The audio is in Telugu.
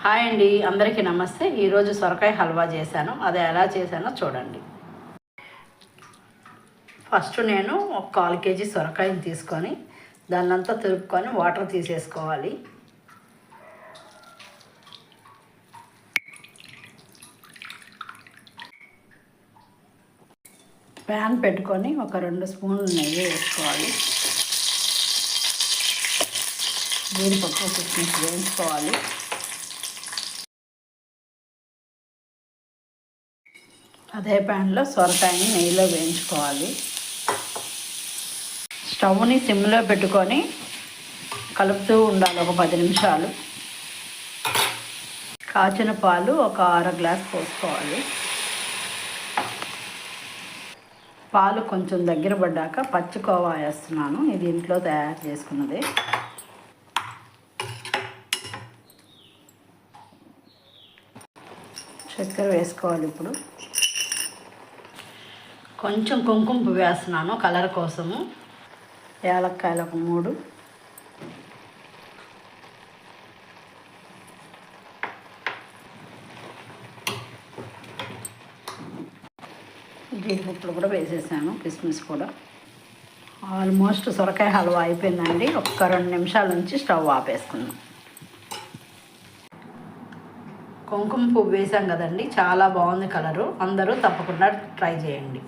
హాయ్ అండి, అందరికీ నమస్తే. ఈరోజు సొరకాయ హల్వా చేశాను. అది ఎలా చేశానో చూడండి. ఫస్ట్ నేను ఒక 1/4 కేజీ సొరకాయని తీసుకొని దాన్నంతా తురుపుకొని వాటర్ తీసేసుకోవాలి. ప్యాన్ పెట్టుకొని ఒక 2 స్పూన్లు నెయ్యి వేసుకోవాలి. జీడిపప్పు కిస్మిస్ వేయించుకోవాలి. అదే ప్యాన్లో సొరకాయని నెయ్యిలో వేయించుకోవాలి. స్టవ్ని సిమ్లో పెట్టుకొని కలుపుతూ ఉండాలి ఒక 10 నిమిషాలు. కాచిన పాలు ఒక 1/2 గ్లాస్ పోసుకోవాలి. పాలు కొంచెం దగ్గర పడ్డాక పచ్చికోవా వేస్తున్నాను. ఇది ఇంట్లో తయారు చేసుకున్నది. చక్కెర వేసుకోవాలి. ఇప్పుడు కొంచెం కుంకుమ పువ్వు వేస్తున్నాను కలర్ కోసము. యాలక్కాయలు ఒక 3, జీడిపప్పులు కూడా వేసేసాను, కిస్మిస్ కూడా. ఆల్మోస్ట్ సొరకాయ హల్వా అయిపోయిందండి. ఒక్క 2 నిమిషాల నుంచి స్టవ్ ఆపేసుకుందాం. కుంకుమ పువ్వు వేసాం కదండి, చాలా బాగుంది కలరు. అందరూ తప్పకుండా ట్రై చేయండి.